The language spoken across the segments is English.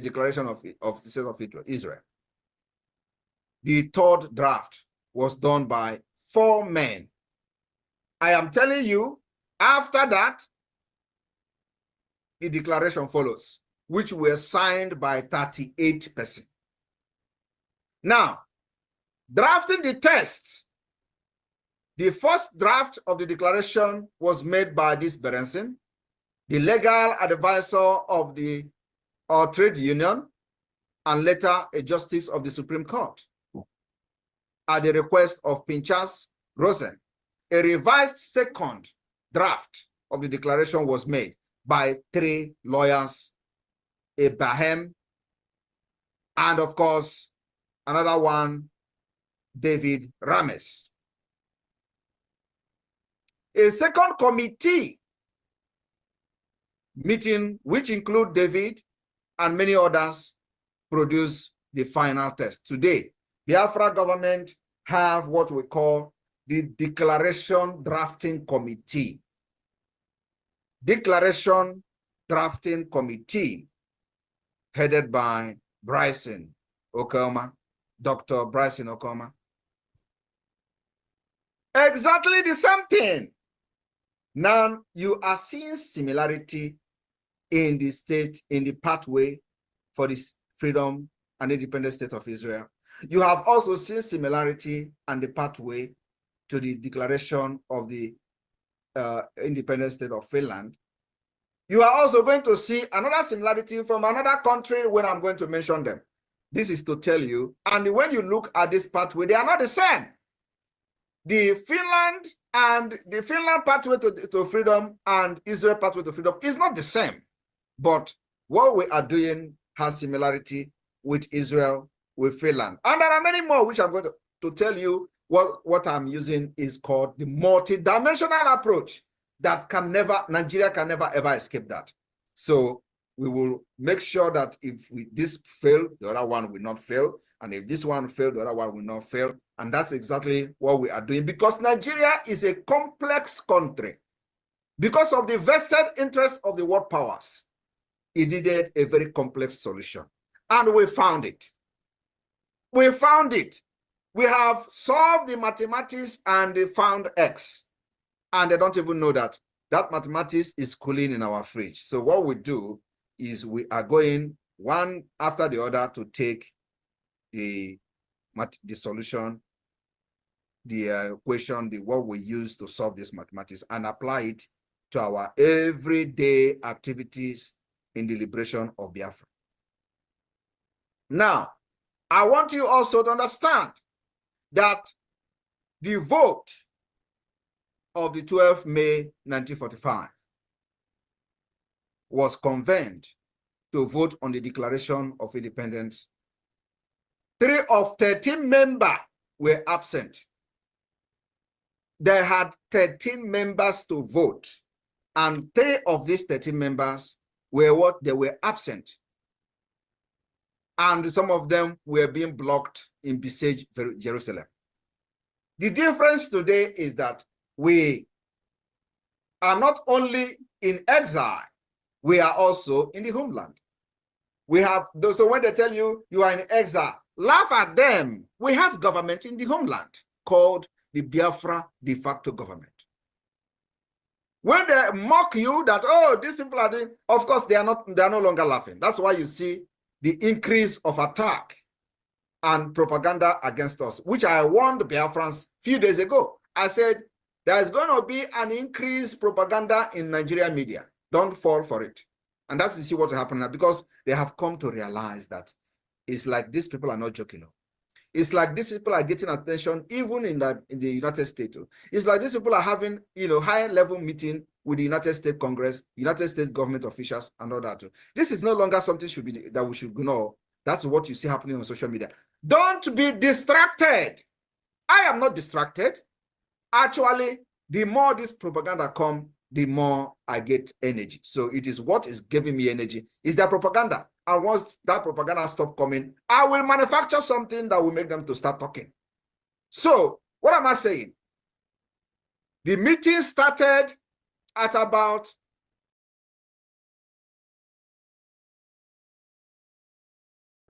declaration of the state of Israel. The third draft was done by 4 men. I am telling you, after that, the declaration follows, which were signed by 38 persons. Now, drafting the text, the first draft of the declaration was made by this Berenson, the legal advisor of the trade union, and later a justice of the Supreme Court. At the request of Pinchas Rosen, a revised second draft of the declaration was made by 3 lawyers, Abraham, and of course, another one, David Rames. A second committee meeting, which include David and many others, produced the final text. Today, the Biafra government have what we call the Declaration Drafting Committee. Declaration Drafting Committee, headed by Bryson Okoma, Dr. Bryson Okoma. Exactly the same thing. Now you are seeing similarity in the state, in the pathway for this freedom and independent state of Israel. You have also seen similarity and the pathway to the declaration of the independent state of Finland. You are also going to see another similarity from another country when I'm going to mention them. This is to tell you, and when you look at this pathway, they are not the same. The Finland pathway to freedom and Israel pathway to freedom is not the same. But what we are doing has similarity with Israel, with Finland. And there are many more, which I'm going to tell you. What I'm using is called the multi-dimensional approach that Nigeria can never ever escape that. So we will make sure that if this fail, the other one will not fail. And if this one fail, the other one will not fail. And that's exactly what we are doing, because Nigeria is a complex country. Because of the vested interest of the world powers, it needed a very complex solution. And we found it. We found it. We have solved the mathematics and they found X. And they don't even know that mathematics is cooling in our fridge. So what we do is we are going one after the other to take the solution, the equation, what we use to solve this mathematics, and apply it to our everyday activities in the liberation of Biafra. Now, I want you also to understand that the vote of the 12th May 1945 was convened to vote on the Declaration of Independence. 3 of 13 members were absent. They had 13 members to vote, and 3 of these 13 members were they were absent. And some of them were being blocked in besieged Jerusalem. The difference today is that we are not only in exile, we are also in the homeland. We have those, so when they tell you you are in exile, laugh at them. We have government in the homeland called the Biafra de facto government. When they mock you that, oh, these people are doing, of course, they are no longer laughing. That's why you see the increase of attack and propaganda against us, which I warned the Biafrans a few days ago. I said, there is going to be an increased propaganda in Nigerian media. Don't fall for it. And that's to see what's happening now, because they have come to realize that it's like these people are not joking. It's like these people are getting attention even in the United States. It's like these people are having, high level meeting with the United States Congress, United States government officials, and all that. This is no longer something that we should know. That's what you see happening on social media. Don't be distracted. I am not distracted. Actually, the more this propaganda comes, the more I get energy. So it is what is giving me energy is their propaganda. And once that propaganda stops coming, I will manufacture something that will make them to start talking. So what am I saying? The meeting started at about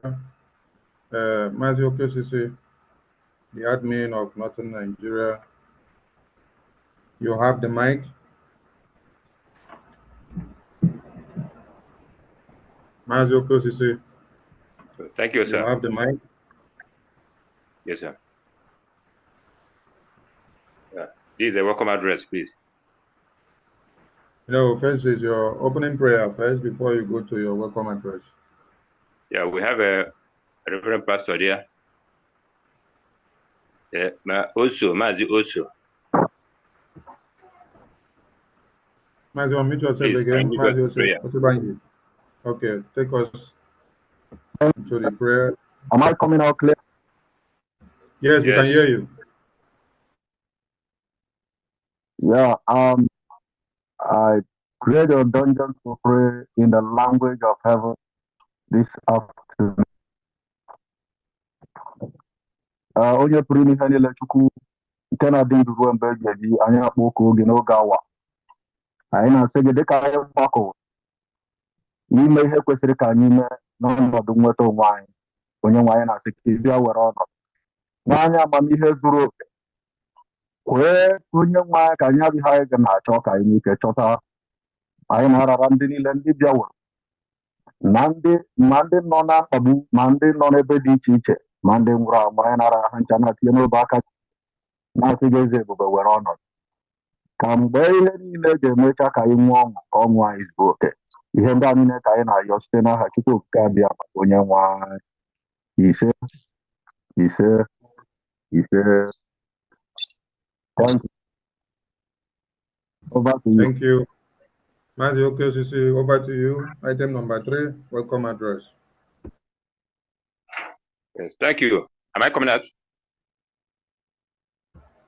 Mazio KCC, the admin of Northern Nigeria. You have the mic. Mazio KCC. Thank you, sir. You have the mic. Yes, sir. This is a welcome address, please. No, first is your opening prayer first before you go to your welcome address. Yeah, we have a Reverend Pastor there. Also, Mazi also. Mazio, unmute yourself Please, again. Mazio, prayer. Okay, take us into the prayer. Am I coming out clear? Yes, we can hear you. Yeah, I create a dungeon to pray in the language of heaven this afternoon. Onye pụrụ ime ihe niile Chukwu nke na-adị ndụ ruo mgbe eji eji anyị akpọ oku oge n'oge awa anyị na-asị gị dịka anyị mgbakọ n'ime ihe kwesịrị ka anyị mee n'ọnọdụ nweta onwe anyị onye nwe anyị na-asị ka ị bịa were ọnọdụ n'anya amamihe zuru oke kwee onye nwe anyị ka anyị adịghị anyị ga na-achọ ka anyị n'ike chọta anyị na-arara ndị niile ndị bịaworo ma ndị nọ na mkpagbu ma ndị nọ n'ebe dị iche iche ma ndị nwụrụ anwụ anyị na-arara ha ncha na-atinye n'obe aka na-asị gị eze ebube were ọnọdụ ka mgbe ihe niile ga-emecha ka anyị nwee ọṅụ ka ọṅụ anyị zuo oke ihe ndị a niile ka anyị na-ayọ site n'aha Chukwu okike abịa onye nwe anyị ise ise ise. Thank you. Over to you. Thank you. Mazio KCC, over to you. Item number 3, welcome address. Yes, thank you. Am I coming out?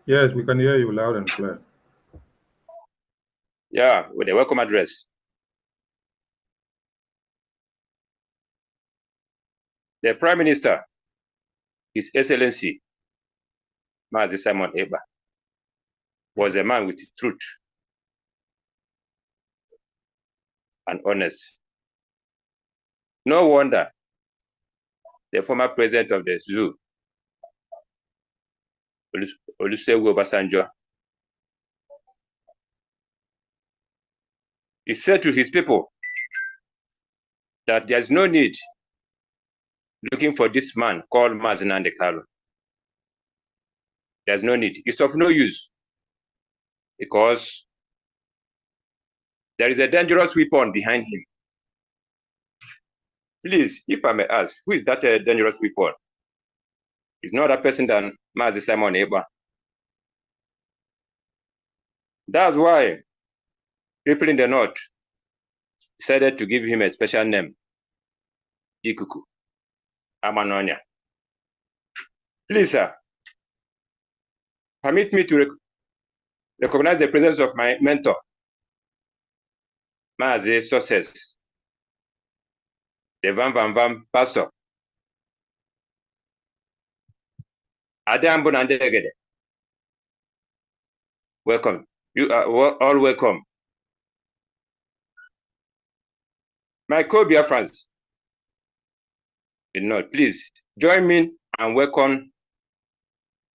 Yes, we can hear you loud and clear. Yeah, with a welcome address. The Prime Minister, His Excellency, Mazi Simon Ekpa, was a man with truth and honest. No wonder the former president of the zoo, Olusegun Obasanjo, he said to his people that there's no need looking for this man called Mazi Nnamdi Kanu. There's no need. It's of no use because there is a dangerous weapon behind him. Please, if I may ask, who is that dangerous weapon? It's no other person than Mazi Simon Ekpa. That's why people in the north decided to give him a special name, Ikuku Amanonya. Please, sir, permit me to recognize the presence of my mentor, Mazi Success, the Vam pastor. Adambo Nandegede. Welcome. You are all welcome. My co-biafrans, please join me and welcome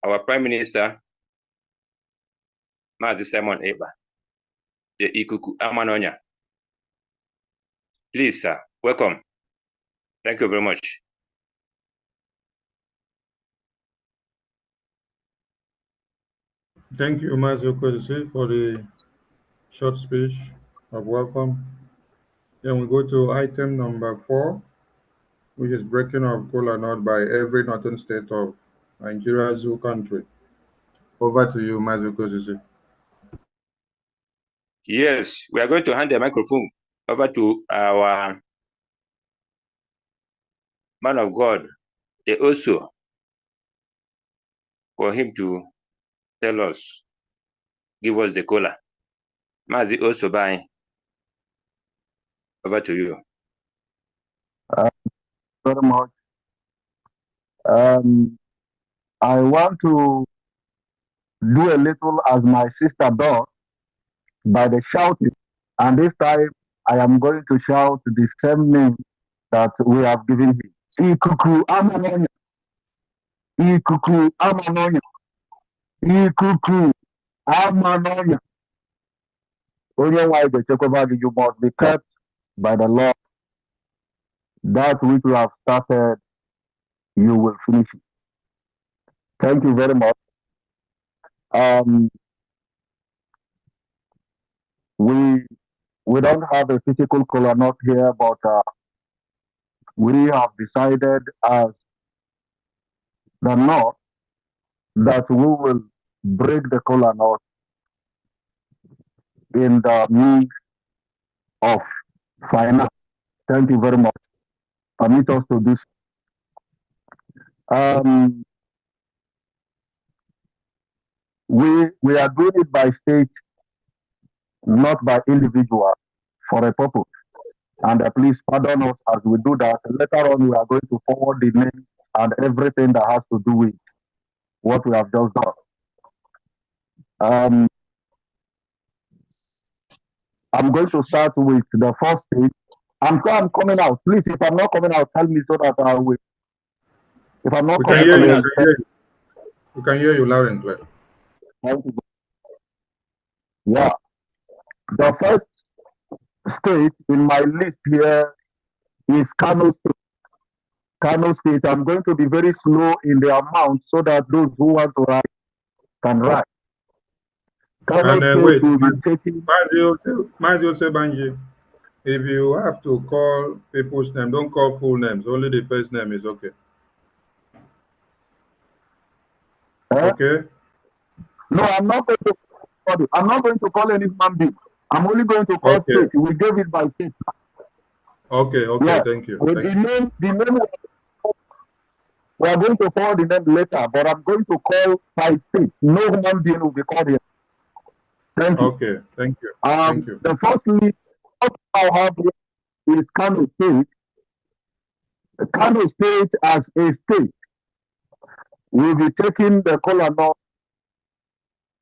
our Prime Minister, Mazi Simon Ekpa, the Ikuku Amanonya. Please, sir, welcome. Thank you very much. Thank you, Mazio KCC, for the short speech of welcome. Then we go to item number 4, which is breaking of kola nut by every northern state of Nigeria zoo country. Over to you, Mazio KCC. Yes, we are going to hand the microphone over to our man of God, the Oso, for him to tell us, give us the kola. Mazi Oso, bye. Over to you. Very much. I want to do a little as my sister does by the shouting. And this time I am going to shout the same name that we have given him. Ikuku amanonya. Ikuku amanonya. Ikuku amanonya. Only why the Chekobadi, you must be kept by the Lord. That which you have started, you will finish it. Thank you very much. We don't have a physical kola nut here, but we have decided as the North that we will break the kola nut in the means of finance. Thank you very much. Permit us to do so. We are doing it by state, not by individual, for a purpose. And please pardon us as we do that. Later on, we are going to forward the name and everything that has to do with what we have just done. I'm going to start with the first stage. I'm sure I'm coming out. Please, if I'm not coming out, tell me so that I will. If I'm not We coming can hear out, you. We can hear you loud and clear. thank you. Yeah. The first state in my list here is Kano State. Kano State. I'm going to be very slow in the amount so that those who want to write can write. Kano State Wait, will be taking. Mazio Banji, if you have to call people's name, don't call full names. Only the first name is okay. Okay? No, I'm not going to call it. I'm not going to call any human being. I'm only going to call state. We gave it by state. Okay, Yeah. Thank you. With the name, we are going to call the name later, but I'm going to call by state. No human being will be called here. Thank you. Okay, thank you. Thank you. The first list I'll have here is Kano State. Kano State as a state will be taking the kola nut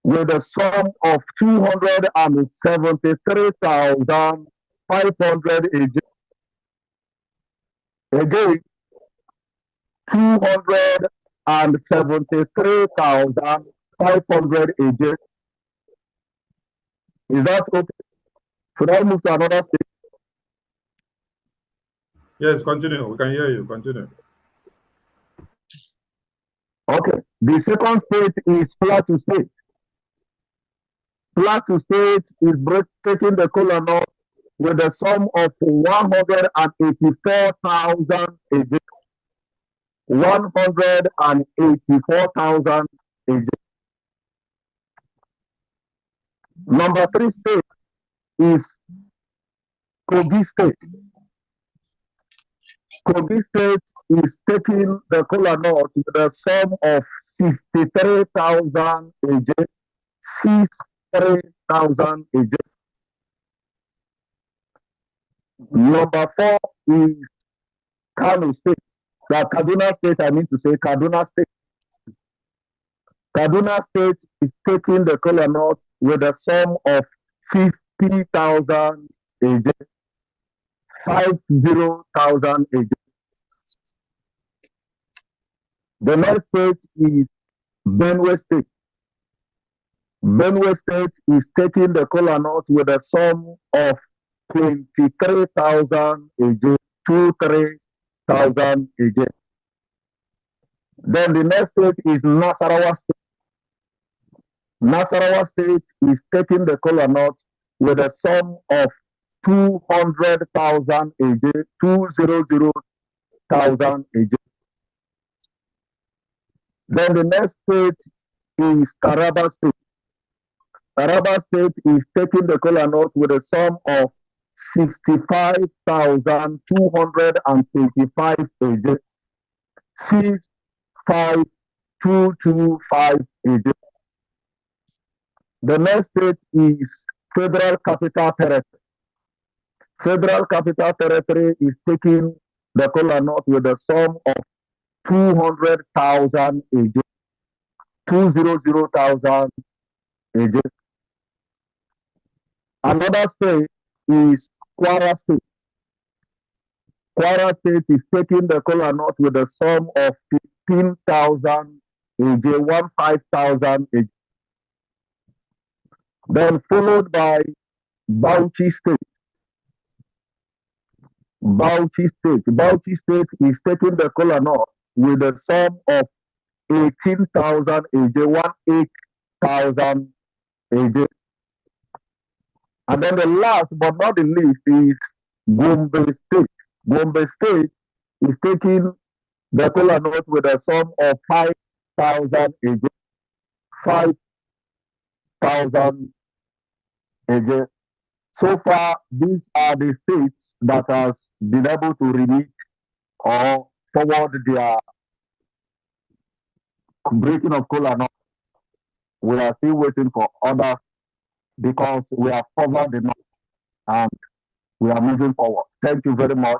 with a sum of 273,500 again 273,500 again. Is that okay? Should I move to another state? Yes, continue. We can hear you. Continue. Okay. The second state is Plateau State. Plateau State is taking the kola nut with a sum of 184,000 again. 184,000 again. Number 3 state is Kogi State. Kogi State is taking the kola nut with a sum of 63,000 again. 63,000 again. Number 4 is Kano State. Kaduna State, I mean to say Kaduna State. Kaduna State is taking the kola nut with a sum of 50,000 again. 50,000 again. The next state is Benue State. Benue State is taking the kola nut with a sum of 23,000 again. 23,000 again. Then the next state is Nasarawa State. Nasarawa State is taking the kola nut with a sum of 200,000 again. 200,000 again. Then the next state is Taraba State. Taraba State is taking the kola nut with a sum of 65,225 again. 65,225 again. The next state is Federal Capital Territory. Federal Capital Territory is taking the kola nut with a sum of 200,000 again. 200,000 again. Another state is Kwara State. Kwara State is taking the kola nut with a sum of 15,000 AJ, 15,000 AJ. Then followed by Bauchi State. Bauchi State. Bauchi State is taking the kola nut with a sum of 18,000 AJ, 18,000 AJ. And then the last but not the least is Gombe State. Gombe State is taking the kola nut with a sum of 5,000 AJ. 5,000 AJ. So far, these are the states that has been able to remit or forward their breaking of kola nut. We are still waiting for others because we have covered the north and we are moving forward. Thank you very much.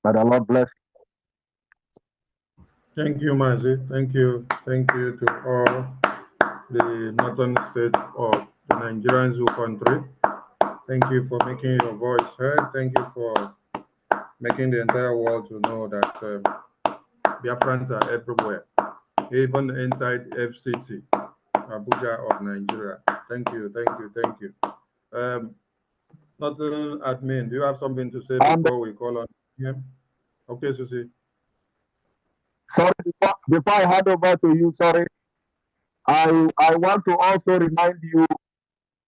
May the Lord bless you. Thank you, Mazi. Thank you. Thank you to all the northern states of the Nigerian zoo country. Thank you for making your voice heard. Thank you for making the entire world to know that Biafrans are everywhere, even inside FCT, Abuja of Nigeria. Thank you, thank you, thank you. Nothing admin, do you have something to say before we call on him? Okay, Susie. Sorry, before I hand over to you, sorry, I want to also remind you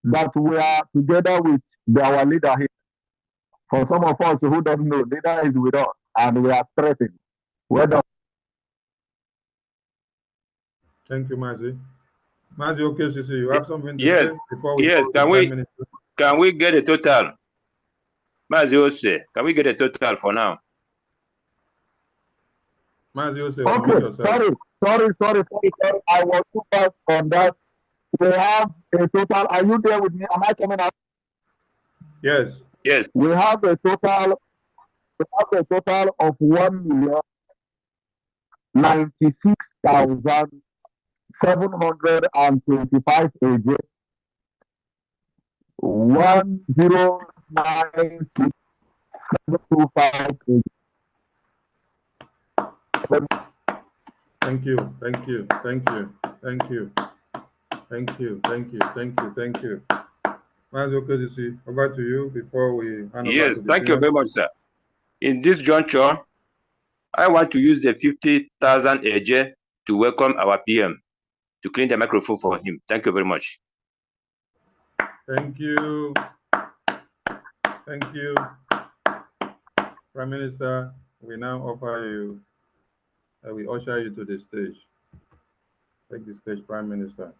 that we are together with our leader here. For some of us who don't know, leader is with us and we are threatened. Whether Thank you, Mazi. Mazi, okay, Susie, you have something to Yes, say before we yes. call the Prime Minister? Can we get a total? Mazi, can we get a total for now? Mazi, okay, sorry. I was too fast on that. We have a total. Are you there with me? Am I coming out? Yes. Yes. We have a total. We have a total of 1,096,725 AJ. 1,096,725 AJ. Thank you. Mazi, okay, Susie, over to you before we hand over Yes, to the thank you very much, sir. In this juncture, I want to use the 50,000 AJ to welcome our PM to clean the microphone for him. Thank you very much. Thank you. Prime Minister, we now offer you, we usher you to the stage. Take the stage, Prime Minister.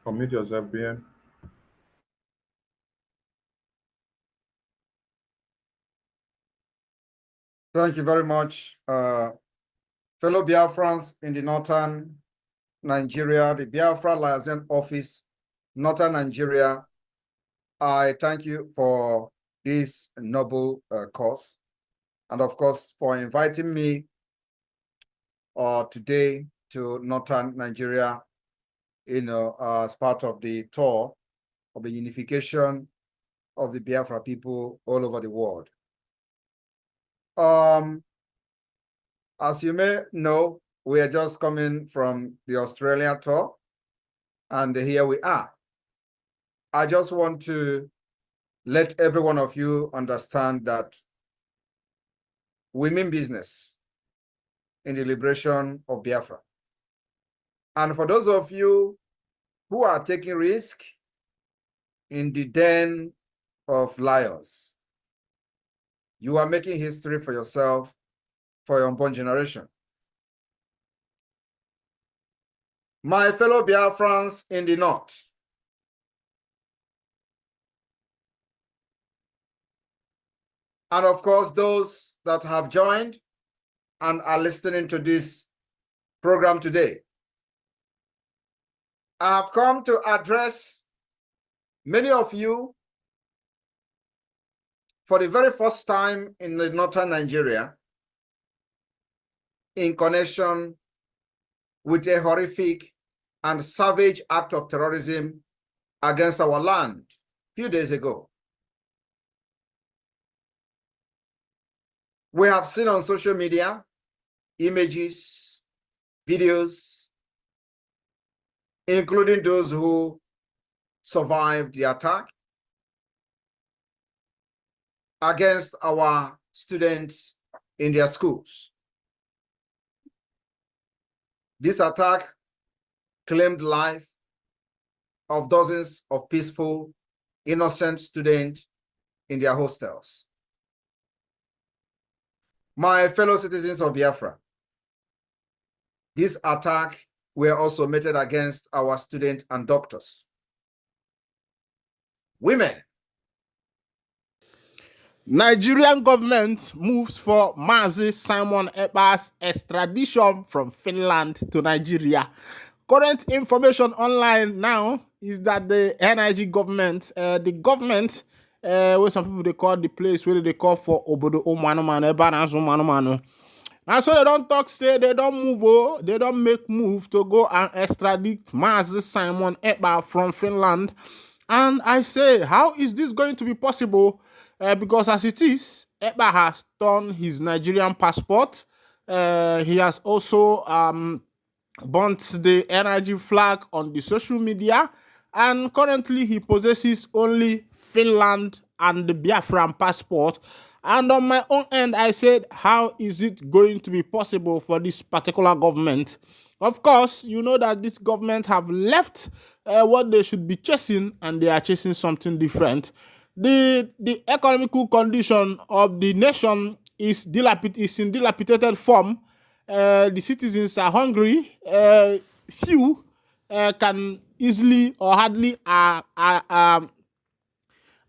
Commit yourself, PM. Thank you very much, fellow Biafrans in the northern Nigeria, the Biafra Liaison Office, northern Nigeria. I thank you for this noble cause, and of course for inviting me today to northern Nigeria, as part of the tour of the unification of the Biafra people all over the world. As you may know, we are just coming from the Australia tour, and here we are. I just want to let every one of you understand that we mean business in the liberation of Biafra. And for those of you who are taking risk in the den of lions, you are making history for yourself, for your unborn generation. My fellow Biafrans in the north, and of course those that have joined and are listening to this program today, I have come to address many of you for the very first time in the northern Nigeria in connection with a horrific and savage act of terrorism against our land few days ago. We have seen on social media images, videos, including those who survived the attack against our students in their schools. This attack claimed life of dozens of peaceful, innocent students in their hostels. My fellow citizens of Biafra, this attack were also meted against our students and doctors. Women. Nigerian government moves for Mazi Simon Ekpa's extradition from Finland to Nigeria. Current information online now is that the NIG government, where some people they call the place where they call for Obodo Omanumano, Ebanazumano. And so they don't talk, say they don't move, they don't make move to go and extradite Mazi Simon Ekpa from Finland. And I say, how is this going to be possible? Because as it is, Ekpa has torn his Nigerian passport. He has also burnt the NIG flag on the social media. And currently he possesses only Finland and the Biafran passport. And on my own end, I said, how is it going to be possible for this particular government? Of course, you know that this government have left what they should be chasing, and they are chasing something different. The economical condition of the nation is in dilapidated form. The citizens are hungry. Few can easily or hardly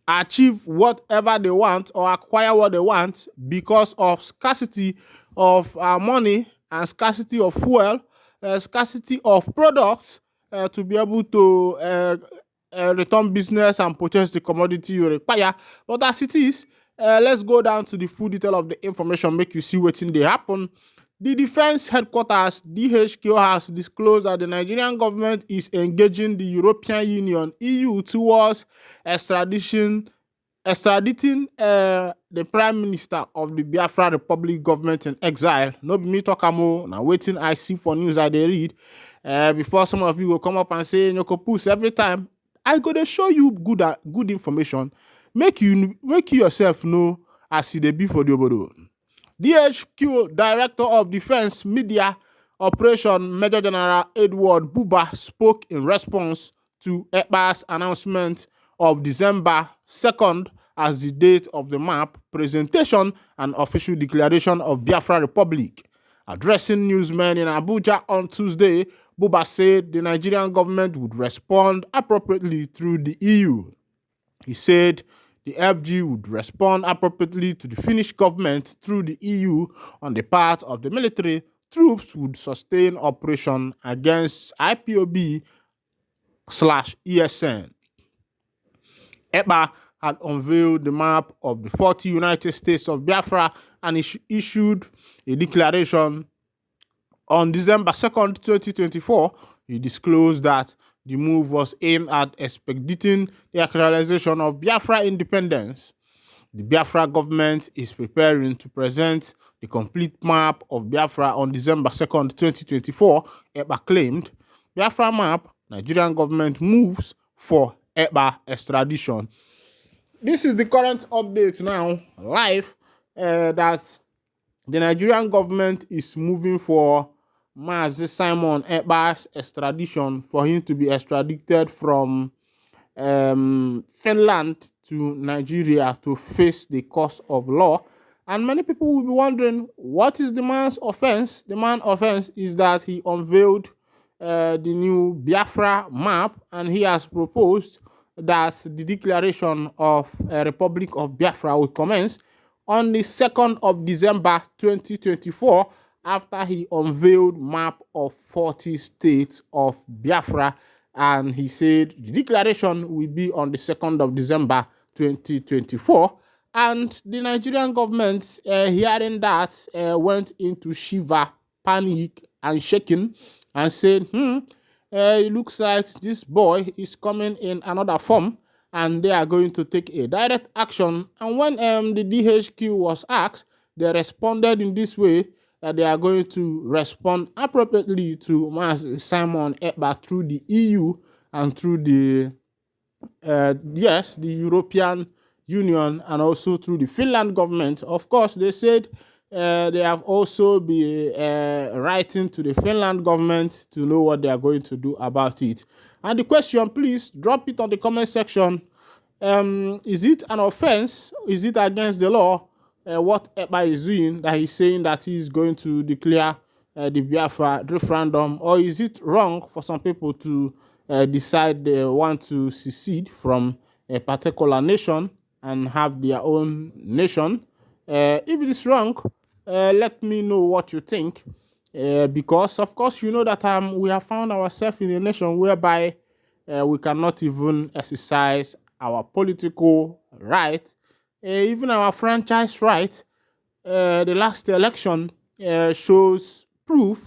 achieve whatever they want or acquire what they want because of scarcity of money and scarcity of fuel, scarcity of products to be able to return business and purchase the commodity you require. But as it is, let's go down to the full detail of the information, make you see what's in they happen. The defense headquarters, DHQ, has disclosed that the Nigerian government is engaging the European Union, EU, towards extraditing the Prime Minister of the Biafra Republic government in exile. No be me talk amo, now waiting I see for news I they read. Before some of you will come up and say, Nyoko every time, I go to show you good information. Make you yourself know as you be for the obodo. DHQ Director of Defense Media Operation Major General Edward Buba spoke in response to Ekpa's announcement of December 2nd as the date of the map presentation and official declaration of Biafra Republic. Addressing newsmen in Abuja on Tuesday, Buba said the Nigerian government would respond appropriately through the EU. He said the FG would respond appropriately to the Finnish government through the EU. On the part of the military, troops would sustain operation against IPOB/ESN. Ekpa had unveiled the map of the 40 United States of Biafra and issued a declaration on December 2nd, 2024. He disclosed that the move was aimed at expediting the actualization of Biafra independence. The Biafra government is preparing to present the complete map of Biafra on December 2nd, 2024, Ekpa claimed. Biafra map, Nigerian government moves for Ekpa extradition. This is the current update now, live, that the Nigerian government is moving for Mazi Simon Ekpa's extradition, for him to be extradited from Finland to Nigeria to face the course of law. And many people will be wondering, what is the man's offense? The man's offense is that he unveiled the new Biafra map, and he has proposed that the declaration of a Republic of Biafra will commence on the 2nd of December 2024, after he unveiled map of 40 states of Biafra, and he said the declaration will be on the 2nd of December 2024. And the Nigerian government, hearing that, went into shiver, panic, and shaking, and said, it looks like this boy is coming in another form. and they are going to take a direct action. And when the DHQ was asked, they responded in this way, that they are going to respond appropriately to Simon Ekpa through the EU and through the the European Union, and also through the Finland government. Of course, they said they have also been writing to the Finland government to know what they are going to do about it. And the question, please drop it on the comment section. Is it an offense? Is it against the law? What Ekpa is doing, that he's saying that he's going to declare the Biafra referendum, or is it wrong for some people to decide they want to secede from a particular nation and have their own nation? If it is wrong, let me know what you think, because of course you know that we have found ourselves in a nation whereby we cannot even exercise our political right, even our franchise right. The last election shows proof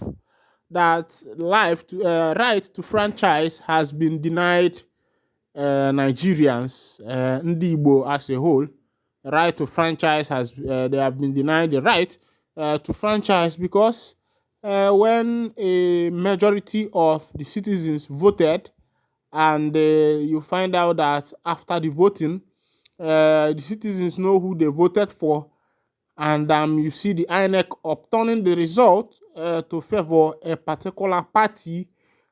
that right to franchise has been denied Nigerians, Ndi Igbo as a whole. Right to franchise they have been denied the right to franchise, because when a majority of the citizens voted, and you find out that after the voting, the citizens know who they voted for, and you see the INEC upturning the result to favor a particular party,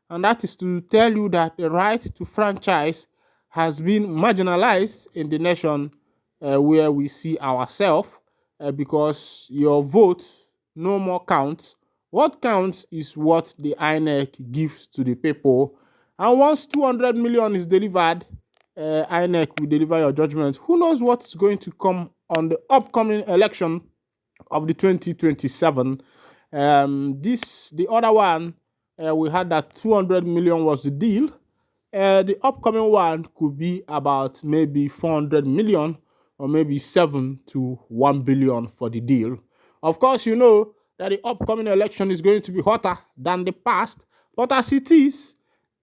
and that is to tell you that the right to franchise has been marginalized in the nation where we see ourselves, because your vote no more counts. What counts is what the INEC gives to the people. And once 200 million is delivered, INEC will deliver your judgment. Who knows what is going to come on the upcoming election of the 2027. The other one, we had that 200 million was the deal. The upcoming one could be about maybe 400 million, or maybe 7 to 1 billion for the deal. Of course, you know that the upcoming election is going to be hotter than the past, but as it is,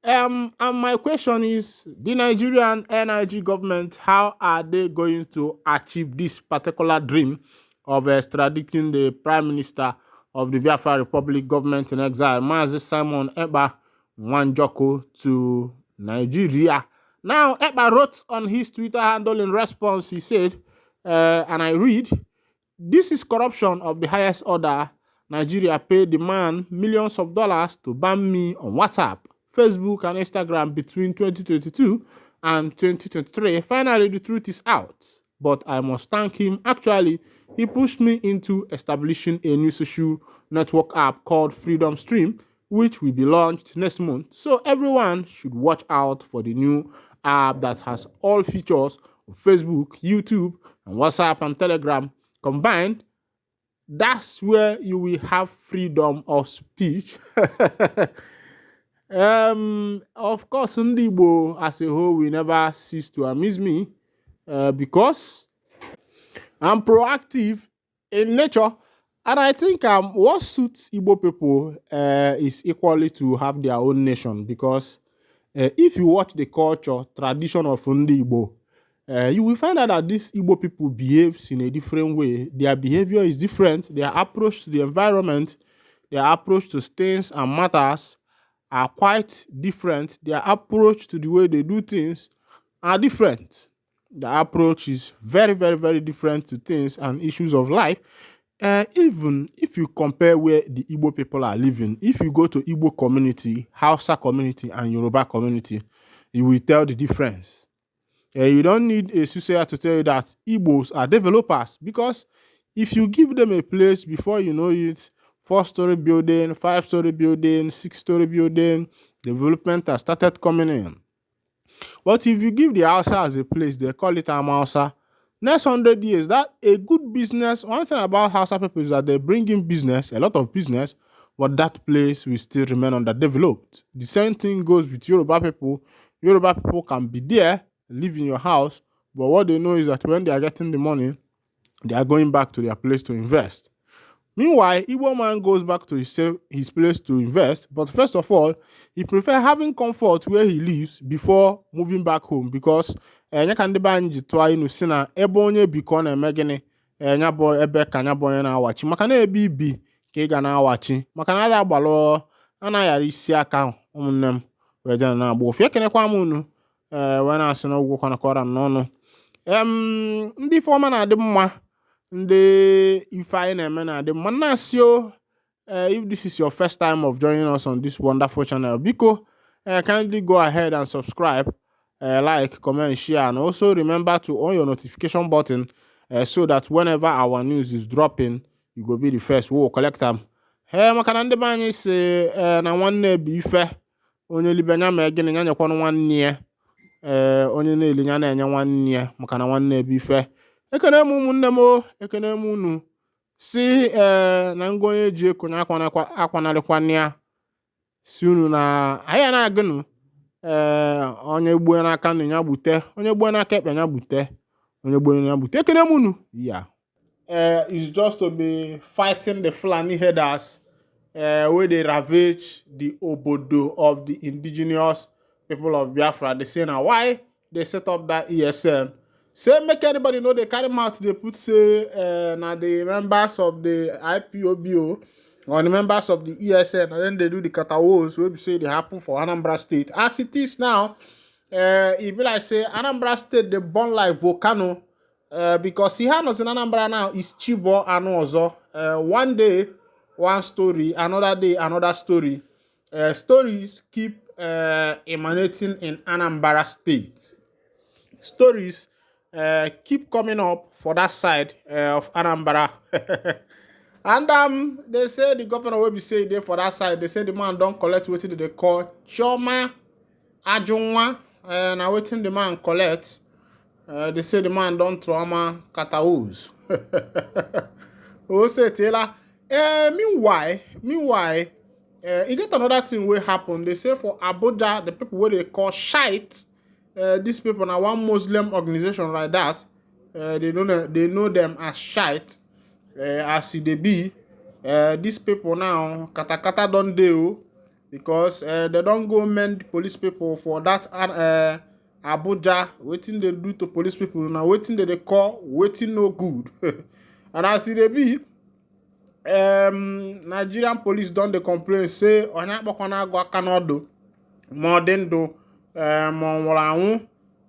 and my question is, the Nigerian NIG government, how are they going to achieve this particular dream of extraditing the Prime Minister of the Biafra Republic government in exile, Mazi Simon Ekpa Nwanjoko, to Nigeria? Now, Ekpa wrote on his Twitter handle in response, he said, and I read, "This is corruption of the highest order. Nigeria paid the man millions of dollars to ban me on WhatsApp, Facebook, and Instagram between 2022 and 2023. Finally, the truth is out. But I must thank him. Actually, he pushed me into establishing a new social network app called Freedom Stream, which will be launched next month. So everyone should watch out for the new app that has all features of Facebook, YouTube, and WhatsApp and Telegram combined. That's where you will have freedom of speech." Of course, Ndi Igbo as a whole will never cease to amaze me, because I'm proactive in nature, and I think what suits Igbo people is equally to have their own nation, because if you watch the culture, tradition of Ndi Igbo, you will find out that these Igbo people behaves in a different way. Their behavior is different. Their approach to the environment, their approach to things and matters are quite different. Their approach to the way they do things are different. The approach is very, very, very different to things and issues of life. Even if you compare where the Igbo people are living, if you go to Igbo community, Hausa community, and Yoruba community, you will tell the difference. You don't need a soothsayer to tell you that Igbos are developers, because if you give them a place, before you know it, 4-story building, 5-story building, 6-story building, development has started coming in. But if you give the Hausa as a place, they call it Hausa. Next 100 years, that a good business. One thing about Hausa people is that they bring in business, a lot of business, but that place will still remain underdeveloped. The same thing goes with Yoruba people. Yoruba people can be there, live in your house, but what they know is that when they are getting the money, they are going back to their place to invest. Meanwhile, Igbo man goes back to his place to invest, but first of all, he prefers having comfort where he lives before moving back home because nya ka ndị be anyị ji tụọ inu si na ebe onye bi ka ọ na-eme gịnị nya bụ ebe ka nya bụ onye na-awachi maka na ebe ibi ka ị ga na-awachi maka na ada agbalụ anaghara isi aka ụmụnne m wee jena na-agba ofu ekenekwa m unu wee na-asị na ụgwọ kwanakọra m n'ọnụ ndị ife ọma na-adị mma ndị ife anyị na-eme na-adị mma na-asị o if this is your first time of joining us on this wonderful channel biko kindly go ahead and subscribe like comment share and also remember to on your notification button so that whenever our news is dropping you go be the first we will collect them maka na ndị be anyị si na nwanne bụ ife onye libe nya ma gịnị nya nyekwanụ nwanne ya onye na-eli nya na-enye nwanne ya maka na nwanne bụ ife ekene m ụmụnne m o ekene m unu si na ngo onye ji ekonye akwanarịkwana ya si unu na anyị na-agụnụ onye gbuo n'aka nụ ya gbute onye gbuo n'aka ekpe ya gbute onye gbuo ya gbute ekene m unu ya is just to be fighting the Fulani headers where they ravage the obodo of the indigenous people of Biafra. They say now why they set up that ESN. Say make anybody know they carry mouth they put say now the members of the IPOBO or the members of the ESN and then they do the catawos where we say they happen for Anambra State. As it is now, it be like say Anambra State they burn like volcano. Because he has in Anambra now is Chibo and also one day one story, another day another story. Stories keep emanating in Anambra State. Stories keep coming up for that side of Anambra. And they say the governor will be saying there for that side. They say the man don't collect what they call Choma Ajunwa. Now waiting the man collect. They say the man don't trauma kataus. Oh, say Taylor. Meanwhile, you get another thing will happen. They say for Abuja, the people what they call shite. These people are one Muslim organization like that. They know them as shite. As they be. These people now kata don't do because they don't go mend police people for that Abuja, waiting they do to police people now, waiting they call, waiting no good. And as they be, Nigerian police don't they complain, say, Onya Bokona go Canado, more than do,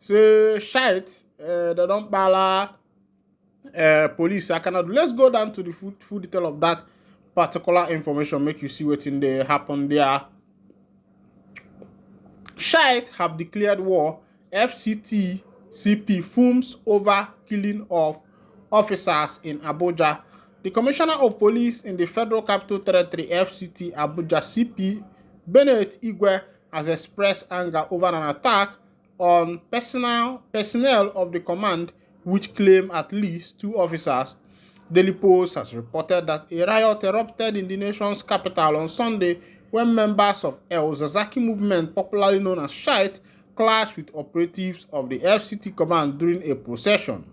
say, shite, they don't bala police, I cannot. Let's go down to the full detail of that particular information, make you see what in there happen there. Shite have declared war. FCT CP fumes over killing of officers in Abuja. The Commissioner of Police in the Federal Capital Territory, FCT Abuja CP Bennett Igwe, has expressed anger over an attack on personnel of the command, which claim at least 2 officers. Daily Post has reported that a riot erupted in the nation's capital on Sunday when members of El Zazaki movement, popularly known as Shite, clashed with operatives of the FCT command during a procession.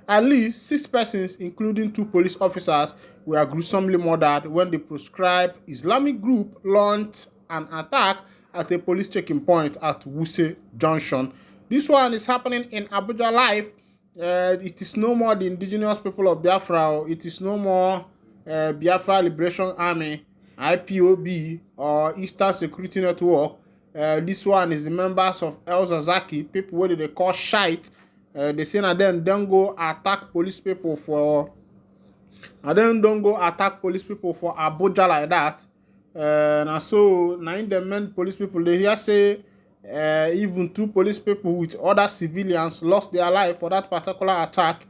At least 6 persons, including 2 police officers, were gruesomely murdered when the proscribed Islamic group launched an attack at a police checking point at Wuse Junction. This one is happening in Abuja live. It is no more the indigenous people of Biafra. It is no more Biafra Liberation Army, IPOB, or Eastern Security Network. This one is the members of El Zazaki, people what they call shite. They say that then don't go attack police people for Abuja like that. And so now in the men police people they hear say even 2 police people with other civilians lost their life for that particular attack.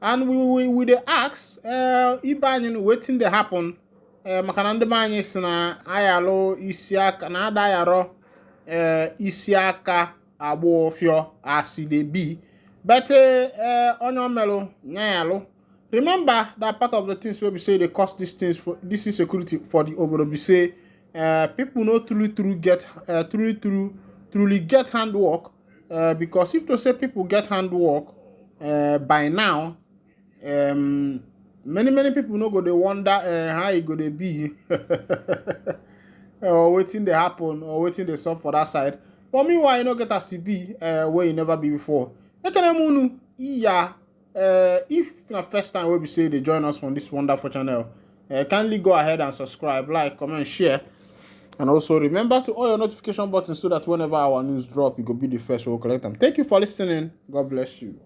And we they ask Ibanyin waiting they happen. Makanande Banyis na ayalo isiaka na adayaro isiaka abuofio as they be. But Onyomelo Nyalo. Remember that part of the things where we say they cause these things for this insecurity for the Obodo. We say people no truly get handwork because if to say people get handwork by now many people no go they wonder how it go they be or waiting they happen or waiting they solve for that side. But meanwhile, you know get a CB where you never be before. If the first time we say they join us on this wonderful channel, kindly go ahead and subscribe, like, comment, share, and also remember to on your notification button so that whenever our news drop, you go be the first to collect them. Thank you for listening. God bless you.